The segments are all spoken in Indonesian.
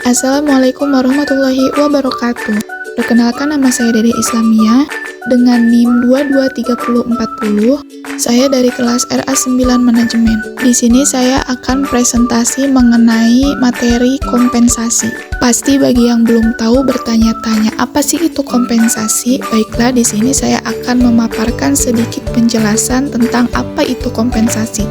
Assalamualaikum warahmatullahi wabarakatuh. Perkenalkan, nama saya Dede Islamia dengan NIM 223040. Saya dari kelas RA9 Manajemen. Di sini saya akan presentasi mengenai materi kompensasi. Pasti bagi yang belum tahu bertanya-tanya, apa sih itu kompensasi? Baiklah, di sini saya akan memaparkan sedikit penjelasan tentang apa itu kompensasi.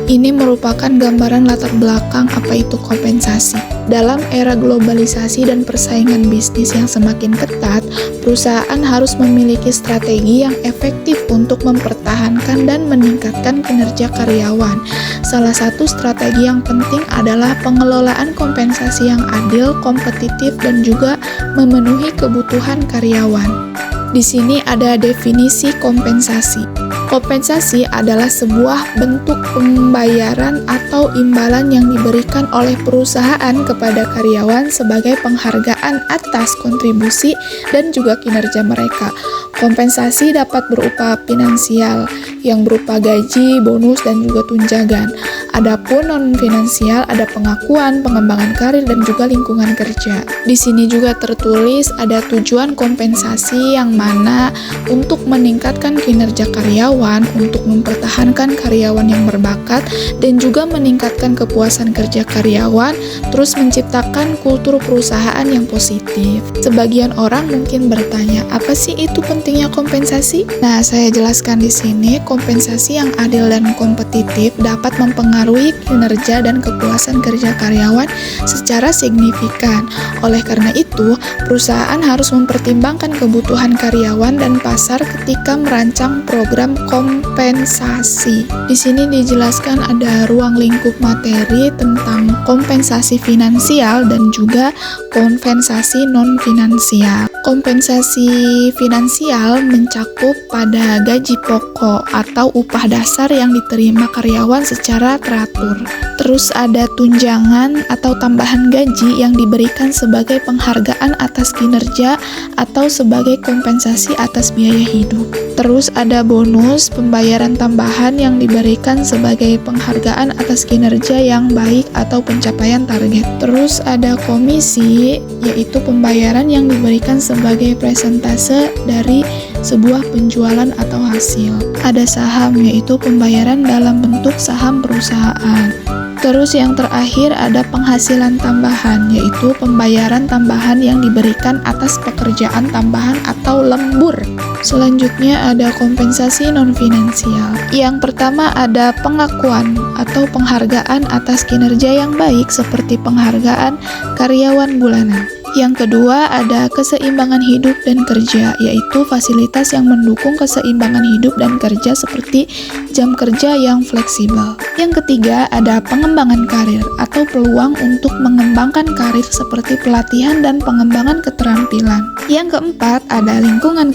Ini merupakan gambaran latar belakang apa itu kompensasi. Dalam era globalisasi dan persaingan bisnis yang semakin ketat, perusahaan harus memiliki strategi yang efektif untuk mempertahankan dan meningkatkan kinerja karyawan. Salah satu strategi yang penting adalah pengelolaan kompensasi yang adil, kompetitif, dan juga memenuhi kebutuhan karyawan. Di sini ada definisi kompensasi. Kompensasi adalah sebuah bentuk pembayaran atau imbalan yang diberikan oleh perusahaan kepada karyawan sebagai penghargaan atas kontribusi dan juga kinerja mereka. Kompensasi dapat berupa finansial, yang berupa gaji, bonus, dan juga tunjangan. Adapun non-finansial ada pengakuan, pengembangan karir, dan juga lingkungan kerja. Di sini juga tertulis ada tujuan kompensasi yang mana untuk meningkatkan kinerja karyawan, untuk mempertahankan karyawan yang berbakat, dan juga meningkatkan kepuasan kerja karyawan, terus menciptakan kultur perusahaan yang positif. Sebagian orang mungkin bertanya, apa sih itu pentingnya kompensasi? Nah, saya jelaskan di sini, kompensasi yang adil dan kompetitif dapat mempengaruhi kinerja dan kepuasan kerja karyawan secara signifikan. Oleh karena itu, perusahaan harus mempertimbangkan kebutuhan karyawan dan pasar ketika merancang program kompensasi. Di sini dijelaskan ada ruang lingkup materi tentang kompensasi finansial dan juga kompensasi non-finansial. Kompensasi finansial mencakup pada gaji pokok atau upah dasar yang diterima karyawan secara teratur. Terus ada tunjangan atau tambahan gaji yang diberikan sebagai penghargaan atas kinerja atau sebagai kompensasi atas biaya hidup. Terus ada bonus, pembayaran tambahan yang diberikan sebagai penghargaan atas kinerja yang baik atau pencapaian target. Terus ada komisi, yaitu pembayaran yang diberikan sebagai persentase dari sebuah penjualan atau hasil. Ada saham, yaitu pembayaran dalam bentuk saham perusahaan. Terus yang terakhir ada penghasilan tambahan, yaitu pembayaran tambahan yang diberikan atas pekerjaan tambahan atau lembur. Selanjutnya ada kompensasi non-finansial. Yang pertama ada pengakuan atau penghargaan atas kinerja yang baik seperti penghargaan karyawan bulanan. Yang kedua ada keseimbangan hidup dan kerja, yaitu fasilitas yang mendukung keseimbangan hidup dan kerja seperti jam kerja yang fleksibel. Yang ketiga ada pengembangan karir atau peluang untuk mengembangkan karir seperti pelatihan dan pengembangan keterampilan. Yang keempat ada lingkungan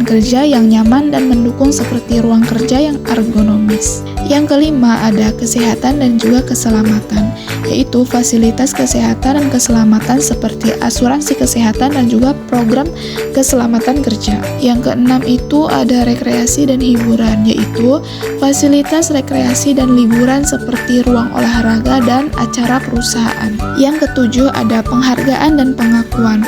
kerja yang nyaman dan mendukung seperti ruang kerja yang ergonomis. Yang kelima ada kesehatan dan juga keselamatan, yaitu fasilitas kesehatan dan keselamatan seperti asuransi kesehatan dan juga program keselamatan kerja. Yang keenam itu ada rekreasi dan hiburan, yaitu fasilitas rekreasi dan liburan seperti ruang olahraga dan acara perusahaan. Yang ketujuh ada penghargaan dan pengakuan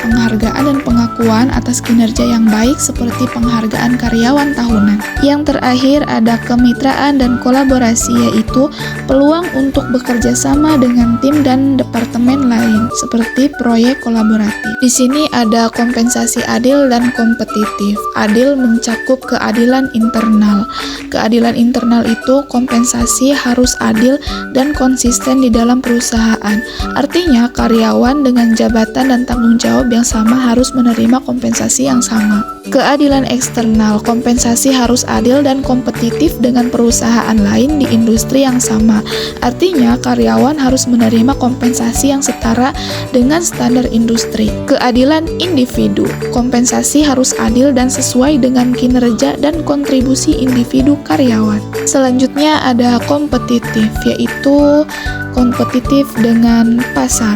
atas kinerja yang baik seperti penghargaan karyawan tahunan. Yang terakhir ada kemitraan dan kolaborasi, yaitu peluang untuk bekerja sama dengan tim dan departemen lain seperti proyek kolaboratif. Di sini ada kompensasi adil dan kompetitif. Adil mencakup keadilan internal. Keadilan internal itu kompensasi harus adil dan konsisten di dalam perusahaan. Artinya karyawan dengan jabatan dan tanggung jawab yang sama harus menerima kompensasi yang sama. Keadilan eksternal, kompensasi harus adil dan kompetitif dengan perusahaan lain di industri yang sama. Artinya karyawan harus menerima kompensasi yang setara dengan standar industri. Keadilan individu, kompensasi harus adil dan sesuai dengan kinerja dan kontribusi individu karyawan. Selanjutnya ada kompetitif, yaitu kompetitif dengan pasar.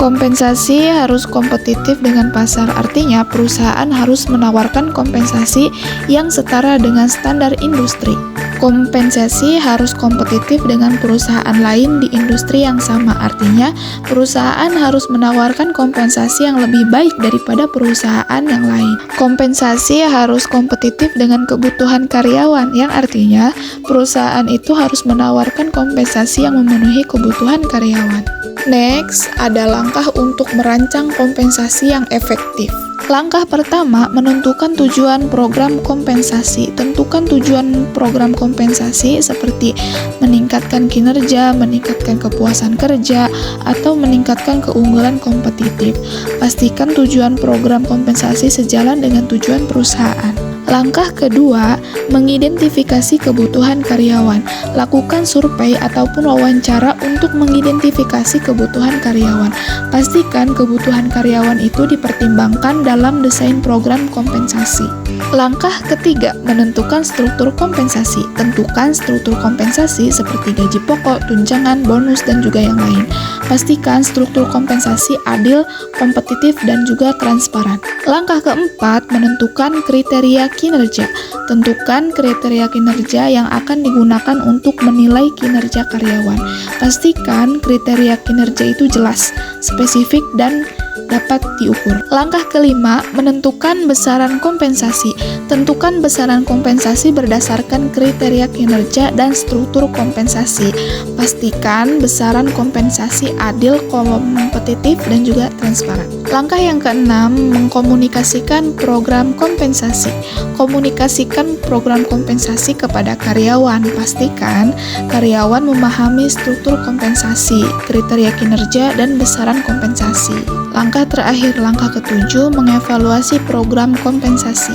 Kompensasi harus kompetitif dengan pasar, artinya perusahaan harus menawarkan kompensasi yang setara dengan standar industri. Kompensasi harus kompetitif dengan perusahaan lain di industri yang sama. Artinya, perusahaan harus menawarkan kompensasi yang lebih baik daripada perusahaan yang lain. Kompensasi harus kompetitif dengan kebutuhan karyawan, yang artinya perusahaan itu harus menawarkan kompensasi yang memenuhi kebutuhan karyawan. Next, ada langkah untuk merancang kompensasi yang efektif. Langkah pertama, menentukan tujuan program kompensasi. Tentukan tujuan program kompensasi seperti meningkatkan kinerja, meningkatkan kepuasan kerja, atau meningkatkan keunggulan kompetitif. Pastikan tujuan program kompensasi sejalan dengan tujuan perusahaan. Langkah kedua, mengidentifikasi kebutuhan karyawan. Lakukan survei ataupun wawancara untuk mengidentifikasi kebutuhan karyawan. Pastikan kebutuhan karyawan itu dipertimbangkan dalam desain program kompensasi. Langkah ketiga, menentukan struktur kompensasi. Tentukan struktur kompensasi seperti gaji pokok, tunjangan, bonus, dan juga yang lain. Pastikan struktur kompensasi adil, kompetitif, dan juga transparan. Langkah keempat, menentukan kriteria kinerja. Tentukan kriteria kinerja yang akan digunakan untuk menilai kinerja karyawan. Pastikan kriteria kinerja itu jelas, spesifik, dan dapat diukur. Langkah kelima, menentukan besaran kompensasi. Tentukan besaran kompensasi berdasarkan kriteria kinerja dan struktur kompensasi. Pastikan besaran kompensasi adil, kompetitif, dan juga transparan. Langkah yang keenam, mengkomunikasikan program kompensasi. Komunikasikan program kompensasi kepada karyawan. Pastikan karyawan memahami struktur kompensasi, kriteria kinerja, dan besaran kompensasi. Langkah terakhir, langkah ketujuh, mengevaluasi program kompensasi.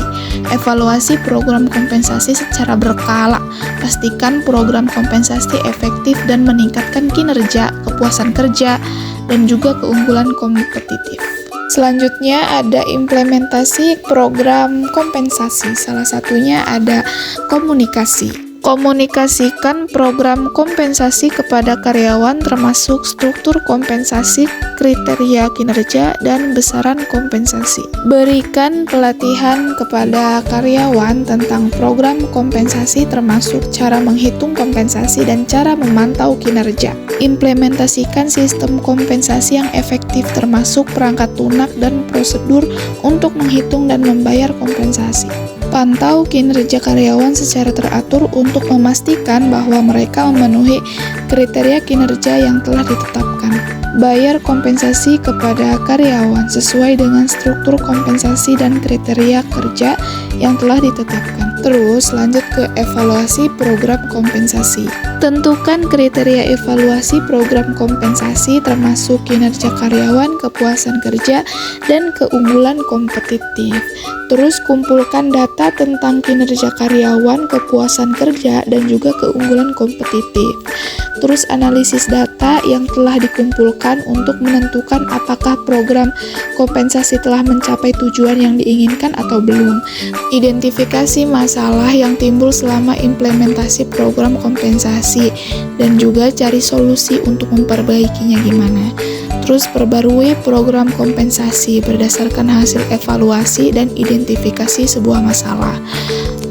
Evaluasi program kompensasi secara berkala. Pastikan program kompensasi efektif dan meningkatkan kinerja, kepuasan kerja, dan juga keunggulan kompetitif. Selanjutnya ada implementasi program kompensasi. Salah satunya ada komunikasi. Komunikasikan program kompensasi kepada karyawan termasuk struktur kompensasi, kriteria kinerja, dan besaran kompensasi. Berikan pelatihan kepada karyawan tentang program kompensasi termasuk cara menghitung kompensasi dan cara memantau kinerja. Implementasikan sistem kompensasi yang efektif termasuk perangkat lunak dan prosedur untuk menghitung dan membayar kompensasi. Pantau kinerja karyawan secara teratur untuk memastikan bahwa mereka memenuhi kriteria kinerja yang telah ditetapkan. Bayar kompensasi kepada karyawan sesuai dengan struktur kompensasi dan kriteria kerja yang telah ditetapkan. Terus lanjut ke evaluasi program kompensasi. Tentukan kriteria evaluasi program kompensasi termasuk kinerja karyawan, kepuasan kerja, dan keunggulan kompetitif. Terus kumpulkan data tentang kinerja karyawan, kepuasan kerja, dan juga keunggulan kompetitif. Terus analisis data yang telah dikumpulkan untuk menentukan apakah program kompensasi telah mencapai tujuan yang diinginkan atau belum. Identifikasi masalah yang timbul selama implementasi program kompensasi dan juga cari solusi untuk memperbaikinya gimana. Terus perbarui program kompensasi berdasarkan hasil evaluasi dan identifikasi sebuah masalah.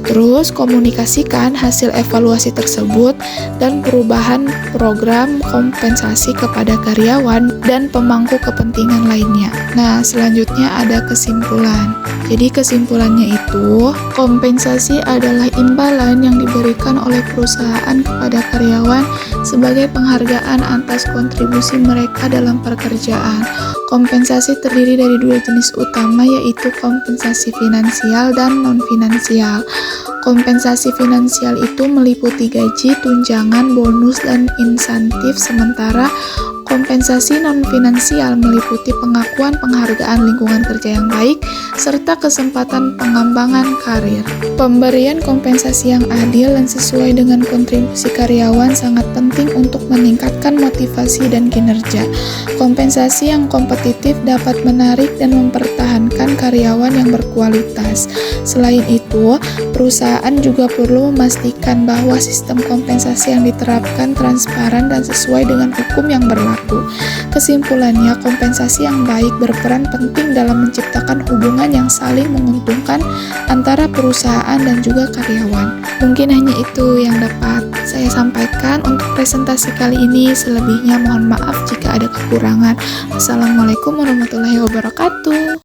Terus komunikasikan hasil evaluasi tersebut dan perubahan program kompensasi kepada karyawan dan pemangku kepentingan lainnya. Nah, selanjutnya ada kesimpulan. Jadi kesimpulannya itu, kompensasi adalah imbalan yang diberikan oleh perusahaan kepada karyawan sebagai penghargaan atas kontribusi mereka dalam pekerjaan. Kompensasi terdiri dari dua jenis utama, yaitu kompensasi finansial dan non-finansial. Kompensasi finansial itu meliputi gaji, tunjangan, bonus, dan insentif, sementara kompensasi non-finansial meliputi pengakuan penghargaan lingkungan kerja yang baik, serta kesempatan pengembangan karir. Pemberian kompensasi yang adil dan sesuai dengan kontribusi karyawan sangat penting untuk meningkatkan motivasi dan kinerja. Kompensasi yang kompetitif dapat menarik dan mempertahankan karyawan yang berkualitas. Selain itu, itu, perusahaan juga perlu memastikan bahwa sistem kompensasi yang diterapkan transparan dan sesuai dengan hukum yang berlaku. Kesimpulannya, kompensasi yang baik berperan penting dalam menciptakan hubungan yang saling menguntungkan antara perusahaan dan juga karyawan. Mungkin hanya itu yang dapat saya sampaikan untuk presentasi kali ini. Selebihnya mohon maaf jika ada kekurangan. Wassalamualaikum warahmatullahi wabarakatuh.